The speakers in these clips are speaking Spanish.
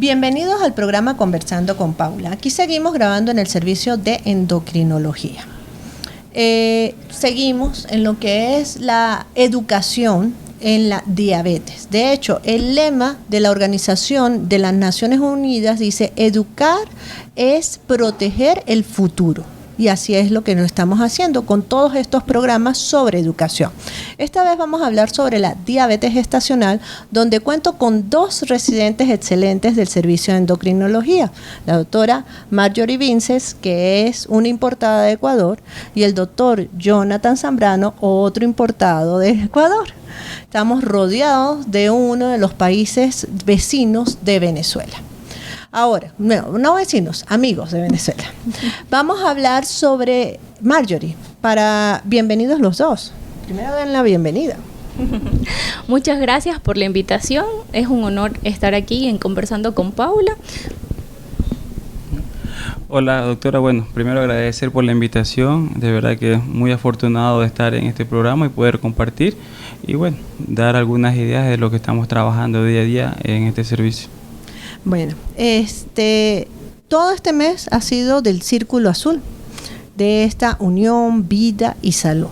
Bienvenidos al programa Conversando con Paula. Aquí seguimos grabando en el servicio de endocrinología. Seguimos en lo que es la educación en la diabetes. De hecho, el lema de la Organización de las Naciones Unidas dice: educar es proteger el futuro. Y así es lo que nos estamos haciendo con todos estos programas sobre educación. Esta vez vamos a hablar sobre la diabetes gestacional, donde cuento con dos residentes excelentes del servicio de endocrinología. La doctora Marjorie Vinces, que es una importada de Ecuador, y el doctor Jonathan Zambrano, otro importado de Ecuador. Estamos rodeados de uno de los países vecinos de Venezuela. Ahora, no vecinos, amigos de Venezuela. Vamos a hablar sobre Marjorie. Bienvenidos los dos. Primero den la bienvenida. Muchas gracias por la invitación. Es un honor estar aquí en Conversando con Paula. Hola doctora, bueno, primero agradecer por la invitación, de verdad que muy afortunado de estar en este programa y poder compartir y bueno, dar algunas ideas de lo que estamos trabajando día a día en este servicio. Bueno, todo este mes ha sido del Círculo Azul, de esta Unión, Vida y Salud.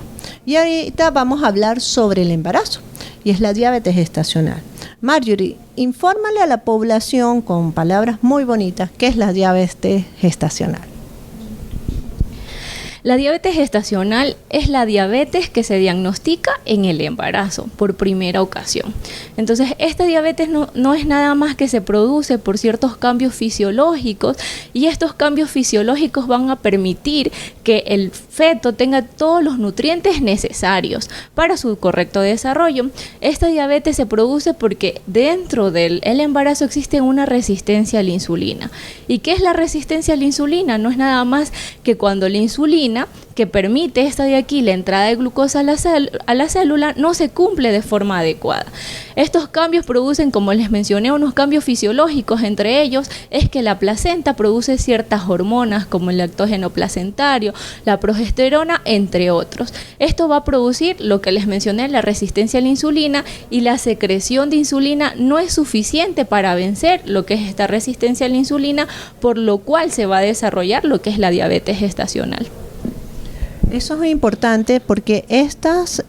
Y ahorita vamos a hablar sobre el embarazo, y es la diabetes gestacional. Marjorie, infórmale a la población con palabras muy bonitas qué es la diabetes gestacional. La diabetes gestacional es la diabetes que se diagnostica en el embarazo por primera ocasión. Entonces, esta diabetes no es nada más que se produce por ciertos cambios fisiológicos y estos cambios fisiológicos van a permitir que el feto tenga todos los nutrientes necesarios para su correcto desarrollo. Esta diabetes se produce porque dentro del embarazo existe una resistencia a la insulina. ¿Y qué es la resistencia a la insulina? No es nada más que cuando la insulina que permite esta de aquí, la entrada de glucosa a la célula, no se cumple de forma adecuada. Estos cambios producen, como les mencioné, unos cambios fisiológicos. Entre ellos es que la placenta produce ciertas hormonas como el lactógeno placentario, la progesterona, entre otros. Esto va a producir lo que les mencioné, la resistencia a la insulina, y la secreción de insulina no es suficiente para vencer lo que es esta resistencia a la insulina, por lo cual se va a desarrollar lo que es la diabetes gestacional. Eso es importante porque estas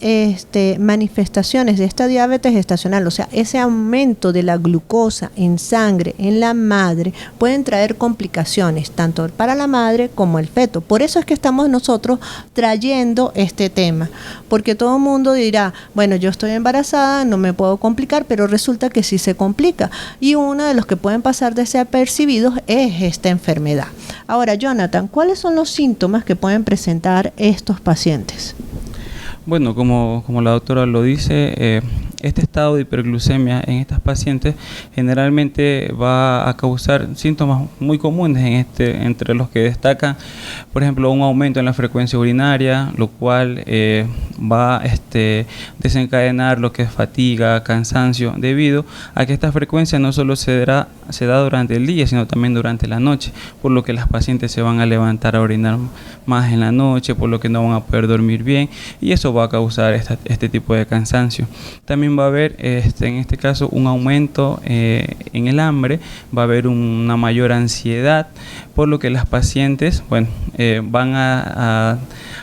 manifestaciones de esta diabetes gestacional, o sea, ese aumento de la glucosa en sangre en la madre, pueden traer complicaciones tanto para la madre como el feto. Por eso es que estamos nosotros trayendo este tema, porque todo el mundo dirá, bueno, yo estoy embarazada, no me puedo complicar, pero resulta que sí se complica. Y uno de los que pueden pasar desapercibidos es esta enfermedad. Ahora, Jonathan, ¿cuáles son los síntomas que pueden presentar estos pacientes? Bueno, como la doctora lo dice, este estado de hiperglucemia en estas pacientes generalmente va a causar síntomas muy comunes entre los que destacan, por ejemplo, un aumento en la frecuencia urinaria, lo cual va a desencadenar lo que es fatiga, cansancio, debido a que esta frecuencia no solo se da durante el día, sino también durante la noche, por lo que las pacientes se van a levantar a orinar más en la noche, por lo que no van a poder dormir bien, y eso va a causar este tipo de cansancio. También va a haber en este caso un aumento en el hambre, va a haber una mayor ansiedad, por lo que las pacientes van a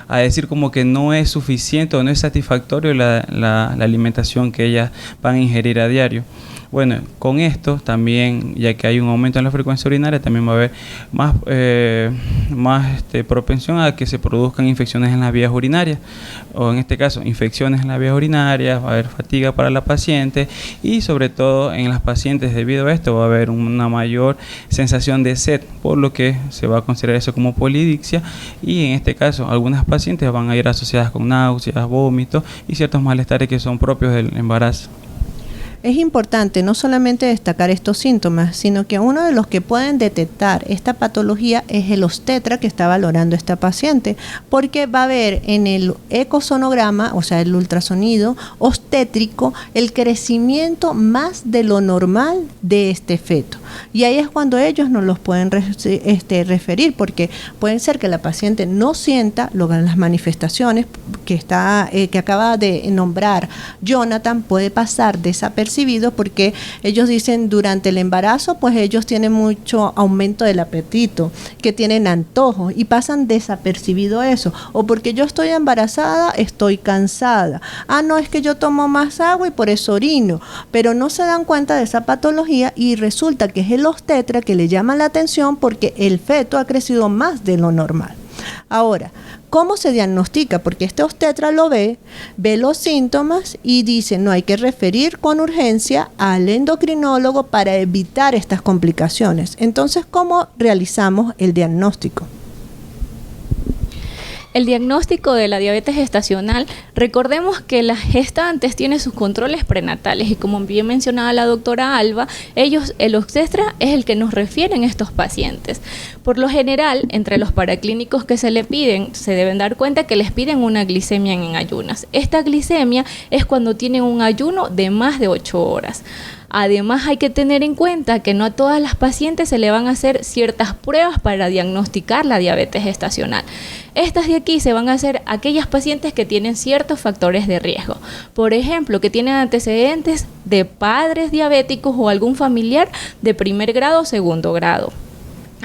decir como que no es suficiente o no es satisfactorio la alimentación que ellas van a ingerir a diario. Bueno, con esto también, ya que hay un aumento en la frecuencia urinaria, también va a haber más propensión a que se produzcan infecciones en las vías urinarias, o en este caso infecciones en las vías urinarias, va a haber fatiga para la paciente y sobre todo en las pacientes debido a esto va a haber una mayor sensación de sed, por lo que se va a considerar eso como polidipsia, y en este caso algunas pacientes van a ir asociadas con náuseas, vómitos y ciertos malestares que son propios del embarazo. Es importante no solamente destacar estos síntomas, sino que uno de los que pueden detectar esta patología es el obstetra que está valorando esta paciente, porque va a ver en el ecosonograma, o sea, el ultrasonido obstétrico, el crecimiento más de lo normal de este feto. Y ahí es cuando ellos no los pueden referir, porque puede ser que la paciente no sienta las manifestaciones que acaba de nombrar Jonathan, puede pasar desapercibido porque ellos dicen durante el embarazo, pues ellos tienen mucho aumento del apetito, que tienen antojos y pasan desapercibido eso, o porque yo estoy embarazada, estoy cansada, no, es que yo tomo más agua y por eso orino, pero no se dan cuenta de esa patología y resulta que es el obstetra que le llama la atención porque el feto ha crecido más de lo normal. Ahora, ¿cómo se diagnostica? Porque este obstetra lo ve los síntomas y dice, no, hay que referir con urgencia al endocrinólogo para evitar estas complicaciones. Entonces, ¿cómo realizamos el diagnóstico? El diagnóstico de la diabetes gestacional, recordemos que las gestantes tienen sus controles prenatales y como bien mencionaba la doctora Alba, el obstetra es el que nos refieren a estos pacientes. Por lo general, entre los paraclínicos que se le piden, se deben dar cuenta que les piden una glicemia en ayunas. Esta glicemia es cuando tienen un ayuno de más de 8 horas. Además, hay que tener en cuenta que no a todas las pacientes se le van a hacer ciertas pruebas para diagnosticar la diabetes gestacional. Estas de aquí se van a hacer a aquellas pacientes que tienen ciertos factores de riesgo. Por ejemplo, que tienen antecedentes de padres diabéticos o algún familiar de primer grado o segundo grado.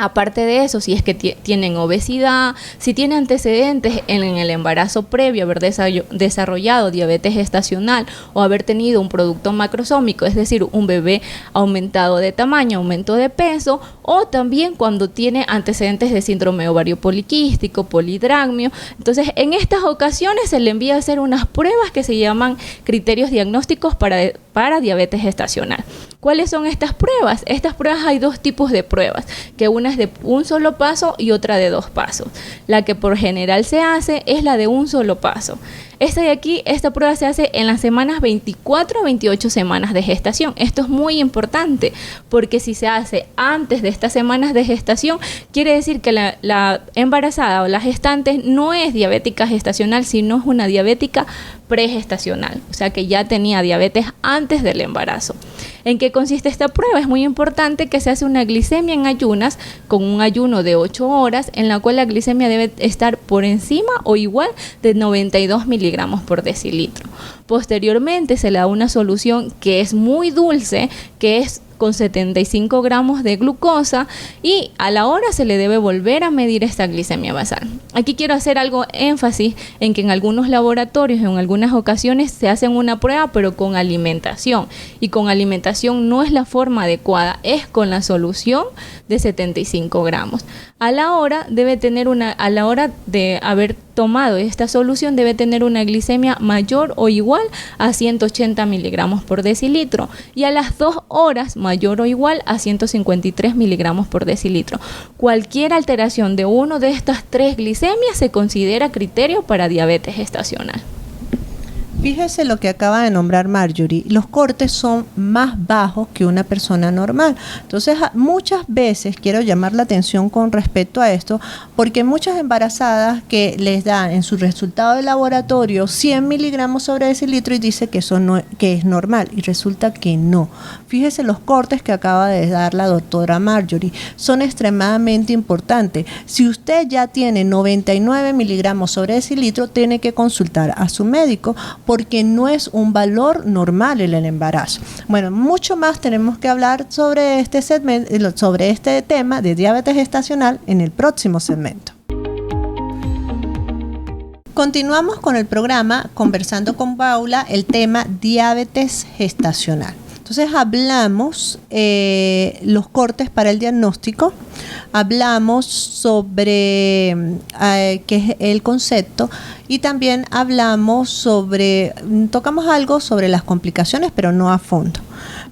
Aparte de eso, si es que tienen obesidad, si tienen antecedentes en el embarazo previo, haber desarrollado diabetes gestacional o haber tenido un producto macrosómico, es decir, un bebé aumentado de tamaño, aumento de peso, o también cuando tiene antecedentes de síndrome ovario poliquístico, polidragmio. Entonces, en estas ocasiones se le envía a hacer unas pruebas que se llaman criterios diagnósticos para diabetes gestacional. ¿Cuáles son estas pruebas? Estas pruebas hay dos tipos de pruebas, que una es de un solo paso y otra de 2 pasos. La que por general se hace es la de un solo paso. Esta prueba se hace en las semanas 24 a 28 semanas de gestación. Esto es muy importante porque si se hace antes de estas semanas de gestación, quiere decir que la embarazada o la gestante no es diabética gestacional, sino es una diabética pregestacional, o sea que ya tenía diabetes antes del embarazo. ¿En qué consiste esta prueba? Es muy importante que se hace una glicemia en ayunas con un ayuno de 8 horas en la cual la glicemia debe estar por encima o igual de 92 miligramos por decilitro. Posteriormente se le da una solución que es muy dulce, que es con 75 gramos de glucosa y a la hora se le debe volver a medir esta glicemia basal. Aquí quiero hacer algo énfasis en que en algunos laboratorios, en algunas ocasiones se hacen una prueba pero con alimentación y con alimentación no es la forma adecuada, es con la solución de 75 gramos. A la hora de haber tomado esta solución debe tener una glicemia mayor o igual a 180 miligramos por decilitro y a las 2 horas mayor o igual a 153 miligramos por decilitro. Cualquier alteración de uno de estas 3 glicemias se considera criterio para diabetes gestacional. Fíjese lo que acaba de nombrar Marjorie, los cortes son más bajos que una persona normal. Entonces, muchas veces quiero llamar la atención con respecto a esto, porque muchas embarazadas que les dan en su resultado de laboratorio 100 miligramos sobre decilitro y dice que eso no, que es normal, y resulta que no. Fíjese los cortes que acaba de dar la doctora Marjorie, son extremadamente importantes. Si usted ya tiene 99 miligramos sobre decilitro, tiene que consultar a su médico, porque no es un valor normal en el embarazo. Bueno, mucho más tenemos que hablar sobre este segmento, sobre este tema de diabetes gestacional en el próximo segmento. Continuamos con el programa Conversando con Paula, el tema diabetes gestacional. Entonces hablamos los cortes para el diagnóstico, hablamos sobre qué es el concepto y también tocamos algo sobre las complicaciones, pero no a fondo.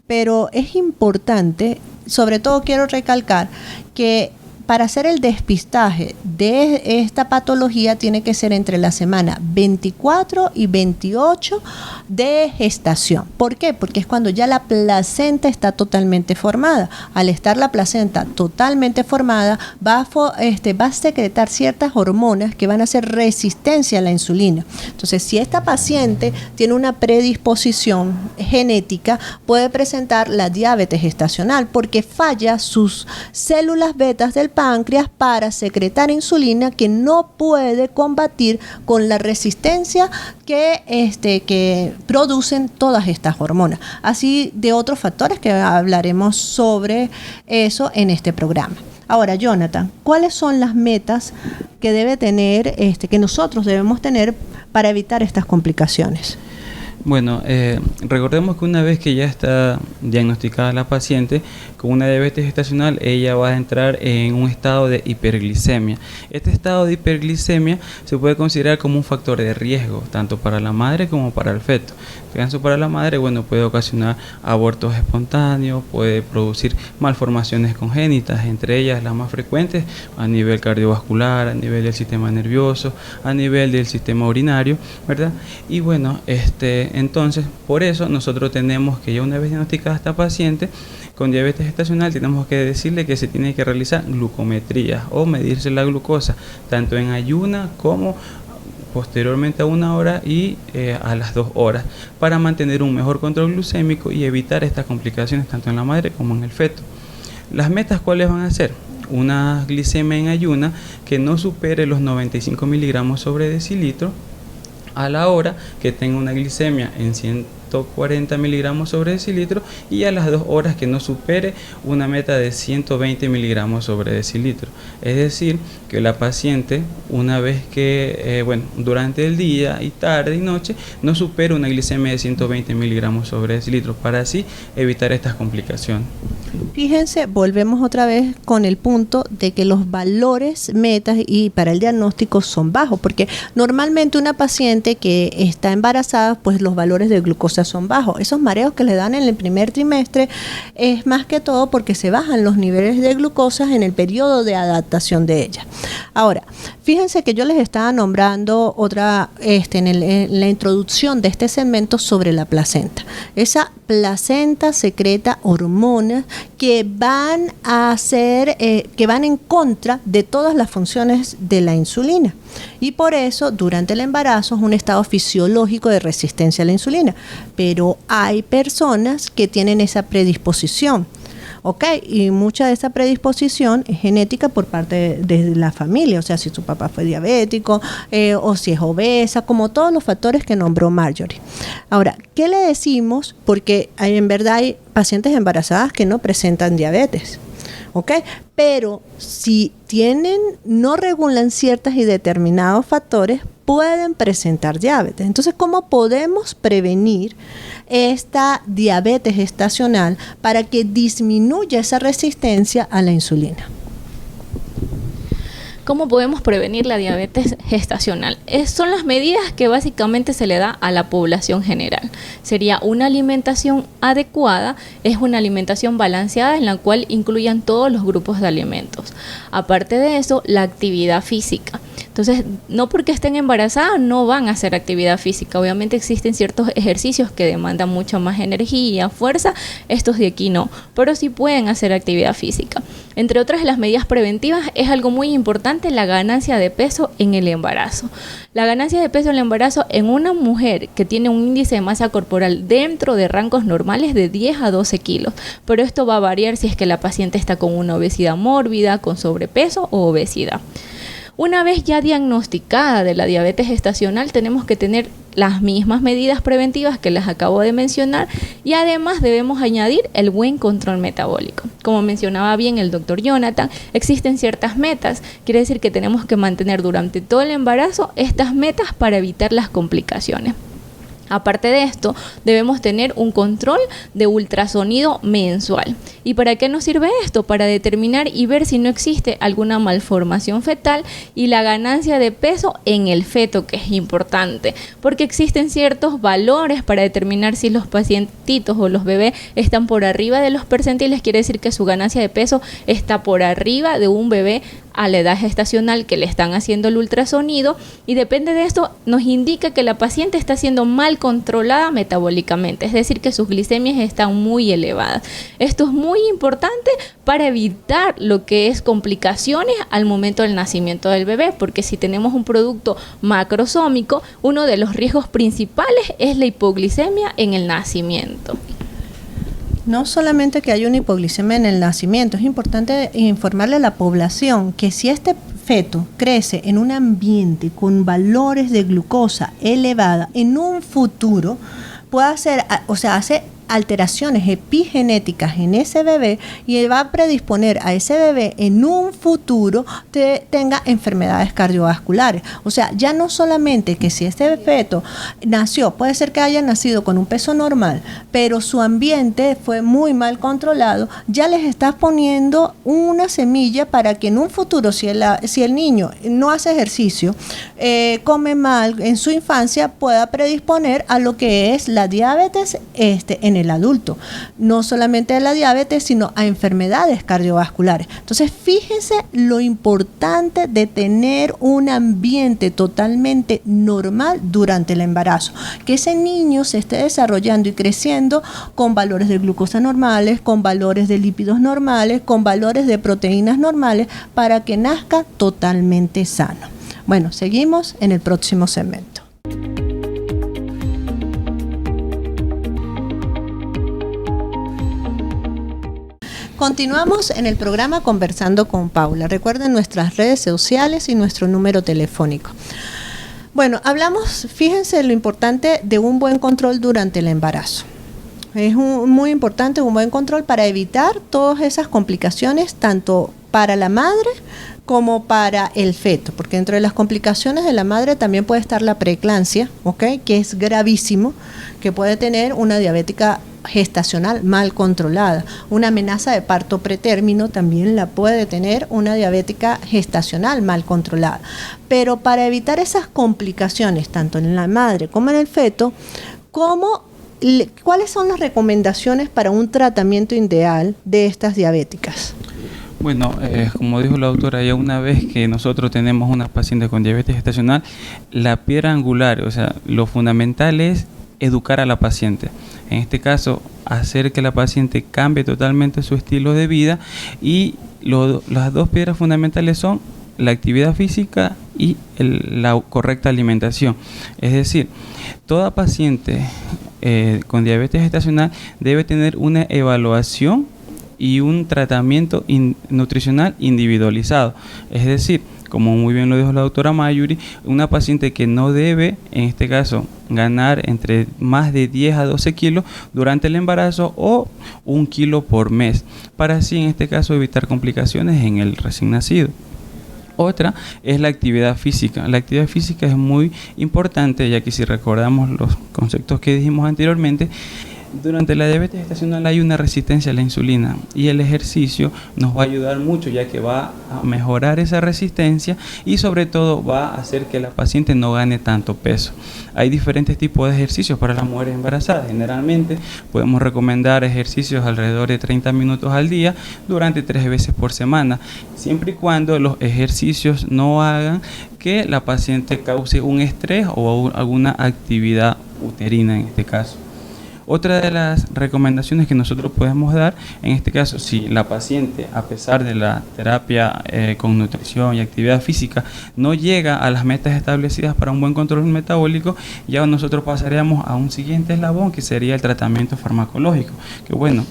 Pero es importante, sobre todo quiero recalcar que para hacer el despistaje de esta patología tiene que ser entre la semana 24 y 28 de gestación. ¿Por qué? Porque es cuando ya la placenta está totalmente formada. Al estar la placenta totalmente formada, va a secretar ciertas hormonas que van a hacer resistencia a la insulina. Entonces, si esta paciente tiene una predisposición genética, puede presentar la diabetes gestacional porque falla sus células betas del páncreas para secretar insulina que no puede combatir con la resistencia que producen todas estas hormonas. Así de otros factores que hablaremos sobre eso en este programa. Ahora, Jonathan, ¿cuáles son las metas que debe tener, que nosotros debemos tener para evitar estas complicaciones? Bueno, recordemos que una vez que ya está diagnosticada la paciente con una diabetes gestacional, ella va a entrar en un estado de hiperglicemia. Este estado de hiperglicemia se puede considerar como un factor de riesgo, tanto para la madre como para el feto. En caso para la madre, bueno, puede ocasionar abortos espontáneos, puede producir malformaciones congénitas, entre ellas las más frecuentes a nivel cardiovascular, a nivel del sistema nervioso, a nivel del sistema urinario, ¿verdad? Y bueno, entonces, por eso nosotros tenemos que ya una vez diagnosticada esta paciente con diabetes gestacional, tenemos que decirle que se tiene que realizar glucometría o medirse la glucosa, tanto en ayuna como posteriormente a 1 hora y a las 2 horas, para mantener un mejor control glucémico y evitar estas complicaciones tanto en la madre como en el feto. Las metas, ¿cuáles van a ser? Una glicemia en ayuna que no supere los 95 miligramos sobre decilitro, a la hora que tenga una glicemia en 140 miligramos sobre decilitro, y a las 2 horas que no supere una meta de 120 miligramos sobre decilitro. Es decir, que la paciente, una vez que, durante el día y tarde y noche, no supere una glicemia de 120 miligramos sobre decilitro, para así evitar estas complicaciones. Fíjense, volvemos otra vez con el punto de que los valores metas y para el diagnóstico son bajos, porque normalmente una paciente que está embarazada, pues los valores de glucosa son bajos. Esos mareos que le dan en el primer trimestre es más que todo porque se bajan los niveles de glucosa en el periodo de adaptación de ella. Ahora, fíjense que yo les estaba nombrando otra en la introducción de este segmento sobre la placenta. Esa placenta secreta hormonas que van a que van en contra de todas las funciones de la insulina. Y por eso, durante el embarazo es un estado fisiológico de resistencia a la insulina. Pero hay personas que tienen esa predisposición. ¿Ok? Y mucha de esa predisposición es genética por parte de la familia, o sea, si su papá fue diabético o si es obesa, como todos los factores que nombró Marjorie. Ahora, ¿qué le decimos? Porque en verdad hay pacientes embarazadas que no presentan diabetes. ¿Ok? Pero si no regulan ciertos y determinados factores, pueden presentar diabetes. Entonces, ¿cómo podemos prevenir esta diabetes gestacional para que disminuya esa resistencia a la insulina? ¿Cómo podemos prevenir la diabetes gestacional? Son las medidas que básicamente se le da a la población general. Sería una alimentación adecuada, es una alimentación balanceada en la cual incluyan todos los grupos de alimentos. Aparte de eso, la actividad física. Entonces, no porque estén embarazadas no van a hacer actividad física. Obviamente existen ciertos ejercicios que demandan mucha más energía, fuerza, estos de aquí no, pero sí pueden hacer actividad física. Entre otras de las medidas preventivas es algo muy importante, la ganancia de peso en el embarazo. La ganancia de peso en el embarazo en una mujer que tiene un índice de masa corporal dentro de rangos normales de 10 a 12 kilos, pero esto va a variar si es que la paciente está con una obesidad mórbida, con sobrepeso o obesidad. Una vez ya diagnosticada de la diabetes gestacional, tenemos que tener las mismas medidas preventivas que les acabo de mencionar y además debemos añadir el buen control metabólico. Como mencionaba bien el doctor Jonathan, existen ciertas metas, quiere decir que tenemos que mantener durante todo el embarazo estas metas para evitar las complicaciones. Aparte de esto, debemos tener un control de ultrasonido mensual. ¿Y para qué nos sirve esto? Para determinar y ver si no existe alguna malformación fetal y la ganancia de peso en el feto, que es importante, porque existen ciertos valores para determinar si los pacientitos o los bebés están por arriba de los percentiles, quiere decir que su ganancia de peso está por arriba de un bebé a la edad gestacional que le están haciendo el ultrasonido, y depende de esto nos indica que la paciente está siendo mal controlada metabólicamente, es decir, que sus glicemias están muy elevadas. Esto es muy importante para evitar lo que es complicaciones al momento del nacimiento del bebé, porque si tenemos un producto macrosómico, uno de los riesgos principales es la hipoglicemia en el nacimiento. No solamente que haya una hipoglicemia en el nacimiento, es importante informarle a la población que si este feto crece en un ambiente con valores de glucosa elevada, en un futuro puede hacer, hace alteraciones epigenéticas en ese bebé y va a predisponer a ese bebé en un futuro que tenga enfermedades cardiovasculares. O sea, ya no solamente que si este feto nació, puede ser que haya nacido con un peso normal, pero su ambiente fue muy mal controlado, ya les estás poniendo una semilla para que en un futuro, si el niño no hace ejercicio, come mal en su infancia, pueda predisponer a lo que es la diabetes en el adulto, no solamente a la diabetes, sino a enfermedades cardiovasculares. Entonces, fíjense lo importante de tener un ambiente totalmente normal durante el embarazo, que ese niño se esté desarrollando y creciendo con valores de glucosa normales, con valores de lípidos normales, con valores de proteínas normales, para que nazca totalmente sano. Bueno, seguimos en el próximo segmento. Continuamos en el programa Conversando con Paula. Recuerden nuestras redes sociales y nuestro número telefónico. Bueno, hablamos, fíjense lo importante de un buen control durante el embarazo. Es muy importante un buen control para evitar todas esas complicaciones, tanto para la madre como para el feto, porque dentro de las complicaciones de la madre también puede estar la preeclampsia, ¿okay? Que es gravísimo, que puede tener una diabética gestacional mal controlada. Una amenaza de parto pretérmino también la puede tener una diabética gestacional mal controlada. Pero para evitar esas complicaciones, tanto en la madre como en el feto, ¿cuáles son las recomendaciones para un tratamiento ideal de estas diabéticas? Bueno, como dijo la doctora, ya una vez que nosotros tenemos una paciente con diabetes gestacional, la piedra angular, o sea, lo fundamental es educar a la paciente. En este caso, hacer que la paciente cambie totalmente su estilo de vida, y las dos piedras fundamentales son la actividad física y la correcta alimentación. Es decir, toda paciente con diabetes gestacional debe tener una evaluación y un tratamiento nutricional individualizado. Es decir, como muy bien lo dijo la doctora Mayuri, una paciente que no debe, en este caso, ganar entre más de 10 a 12 kilos durante el embarazo o 1 kilo por mes, para así, en este caso, evitar complicaciones en el recién nacido. Otra es la actividad física. La actividad física es muy importante, ya que si recordamos los conceptos que dijimos anteriormente, durante la diabetes gestacional hay una resistencia a la insulina, y el ejercicio nos va a ayudar mucho, ya que va a mejorar esa resistencia y sobre todo va a hacer que la paciente no gane tanto peso. Hay diferentes tipos de ejercicios para las mujeres embarazadas. Generalmente podemos recomendar ejercicios alrededor de 30 minutos al día durante 3 veces por semana, siempre y cuando los ejercicios no hagan que la paciente cause un estrés o alguna actividad uterina en este caso. Otra de las recomendaciones que nosotros podemos dar, en este caso, si la paciente, a pesar de la terapia con nutrición y actividad física, no llega a las metas establecidas para un buen control metabólico, ya nosotros pasaríamos a un siguiente eslabón, que sería el tratamiento farmacológico. Que bueno,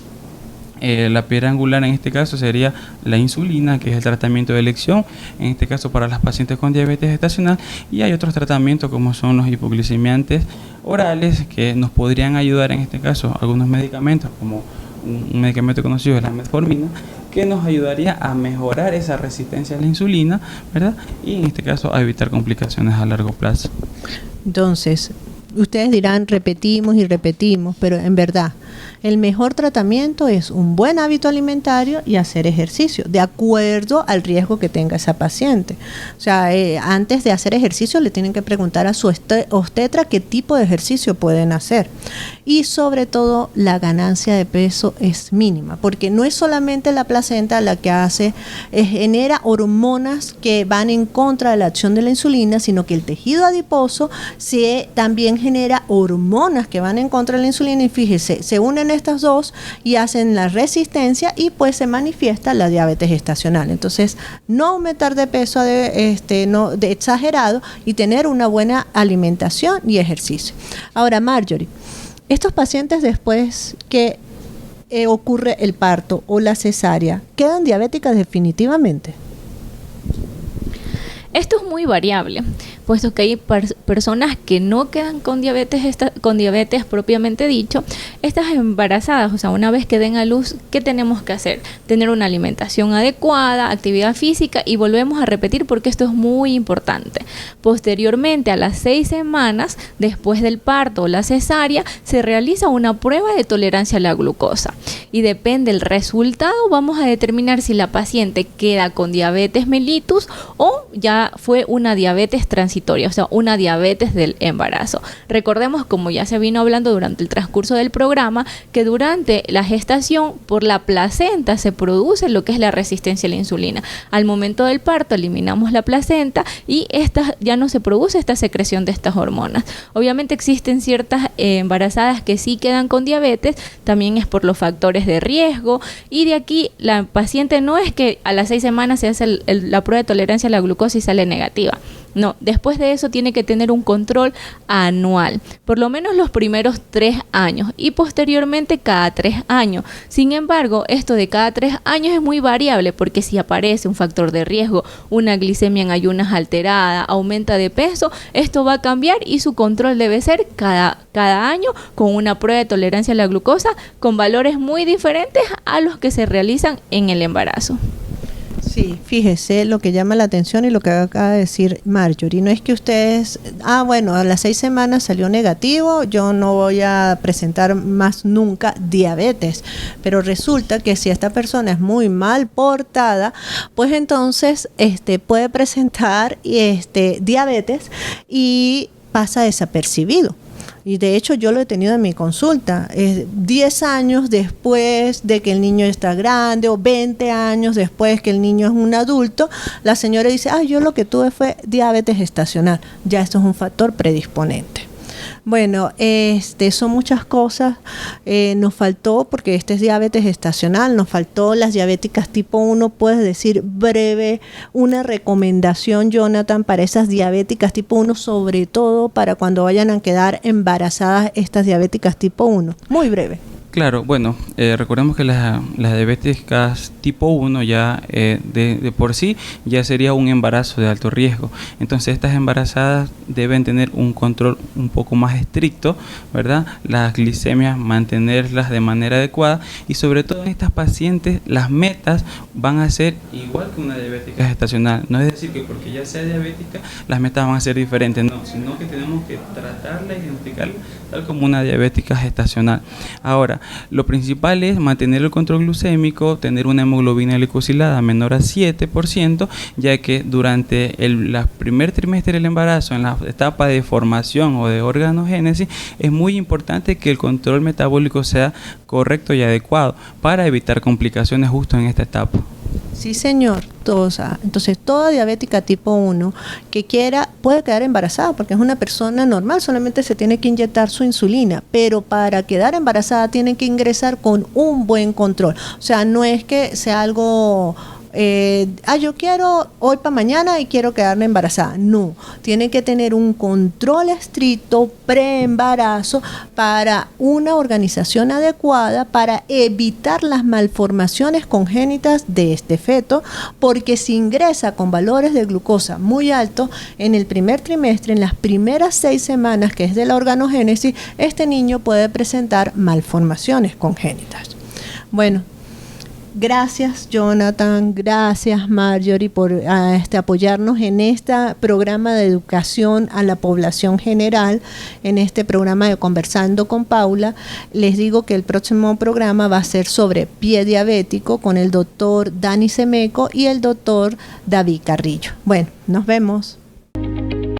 la piedra angular en este caso sería la insulina, que es el tratamiento de elección, en este caso para las pacientes con diabetes gestacional, y hay otros tratamientos como son los hipoglicemiantes orales, que nos podrían ayudar, en este caso algunos medicamentos, como un medicamento conocido es la metformina, que nos ayudaría a mejorar esa resistencia a la insulina, ¿verdad? Y en este caso a evitar complicaciones a largo plazo. Entonces, ustedes dirán repetimos y repetimos, pero en verdad El mejor tratamiento es un buen hábito alimentario y hacer ejercicio, de acuerdo al riesgo que tenga esa paciente. O sea, antes de hacer ejercicio le tienen que preguntar a su obstetra qué tipo de ejercicio pueden hacer. Y sobre todo, la ganancia de peso es mínima, porque no es solamente la placenta la que genera hormonas que van en contra de la acción de la insulina, sino que el tejido adiposo también genera hormonas que van en contra de la insulina, y fíjese, se unen estas dos y hacen la resistencia y pues se manifiesta la diabetes gestacional. Entonces, no aumentar de peso de exagerado y tener una buena alimentación y ejercicio. Ahora, Marjorie, estos pacientes después que ocurre el parto o la cesárea, ¿quedan diabéticas definitivamente? Esto es muy variable, puesto que hay personas que no quedan con diabetes propiamente dicho. Estas embarazadas, o sea, una vez que den a luz, ¿qué tenemos que hacer? Tener una alimentación adecuada, actividad física, y volvemos a repetir porque esto es muy importante. Posteriormente, a las 6 semanas, después del parto o la cesárea, se realiza una prueba de tolerancia a la glucosa, y depende del resultado, vamos a determinar si la paciente queda con diabetes mellitus o ya fue una diabetes transitoria, o sea, una diabetes del embarazo. Recordemos, como ya se vino hablando durante el transcurso del programa, que durante la gestación por la placenta se produce lo que es la resistencia a la insulina. Al momento del parto eliminamos la placenta y ya no se produce esta secreción de estas hormonas. Obviamente existen ciertas embarazadas que sí quedan con diabetes, también es por los factores de riesgo, y de aquí la paciente no es que a las 6 semanas se hace la prueba de tolerancia a la glucosa y sale negativa. No, después de eso tiene que tener un control anual, por lo menos los primeros 3 años y posteriormente cada 3 años. Sin embargo, esto de cada 3 años es muy variable, porque si aparece un factor de riesgo, una glicemia en ayunas alterada, aumenta de peso, esto va a cambiar y su control debe ser cada año con una prueba de tolerancia a la glucosa con valores muy diferentes a los que se realizan en el embarazo. Sí, fíjese lo que llama la atención y lo que acaba de decir Marjorie. No es que ustedes, bueno, a las 6 semanas salió negativo, yo no voy a presentar más nunca diabetes. Pero resulta que si esta persona es muy mal portada, pues entonces puede presentar diabetes y pasa desapercibido. Y de hecho yo lo he tenido en mi consulta, 10 años después de que el niño está grande o 20 años después que el niño es un adulto, la señora dice, yo lo que tuve fue diabetes gestacional. Ya esto es un factor predisponente. Bueno, son muchas cosas. Nos faltó, porque este es diabetes gestacional, nos faltó las diabéticas tipo 1. Puedes decir breve una recomendación, Jonathan, para esas diabéticas tipo 1, sobre todo para cuando vayan a quedar embarazadas estas diabéticas tipo 1. Muy breve. Claro, bueno, recordemos que las diabéticas tipo 1 ya de por sí ya sería un embarazo de alto riesgo. Entonces estas embarazadas deben tener un control un poco más estricto, ¿verdad? Las glicemias mantenerlas de manera adecuada, y sobre todo en estas pacientes las metas van a ser igual que una diabética gestacional. No es decir que porque ya sea diabética las metas van a ser diferentes, no, sino que tenemos que tratarla y diagnosticarla tal como una diabética gestacional. Ahora, lo principal es mantener el control glucémico, tener una hemoglobina glicosilada menor a 7%, ya que durante el primer trimestre del embarazo, en la etapa de formación o de organogénesis, es muy importante que el control metabólico sea correcto y adecuado para evitar complicaciones justo en esta etapa. Sí, señor. Entonces, toda diabética tipo 1 que quiera puede quedar embarazada, porque es una persona normal, solamente se tiene que inyectar su insulina, pero para quedar embarazada tiene que ingresar con un buen control. O sea, no es que sea algo... yo quiero hoy para mañana y quiero quedarme embarazada. No, tiene que tener un control estricto preembarazo para una organización adecuada para evitar las malformaciones congénitas de este feto, porque si ingresa con valores de glucosa muy altos en el primer trimestre, en las primeras 6 semanas que es de la organogénesis, este niño puede presentar malformaciones congénitas. Bueno, Gracias, Jonathan, gracias, Marjorie, por apoyarnos en este programa de educación a la población general, en este programa de Conversando con Paula. Les digo que el próximo programa va a ser sobre pie diabético con el doctor Dani Semeco y el doctor David Carrillo. Bueno, nos vemos.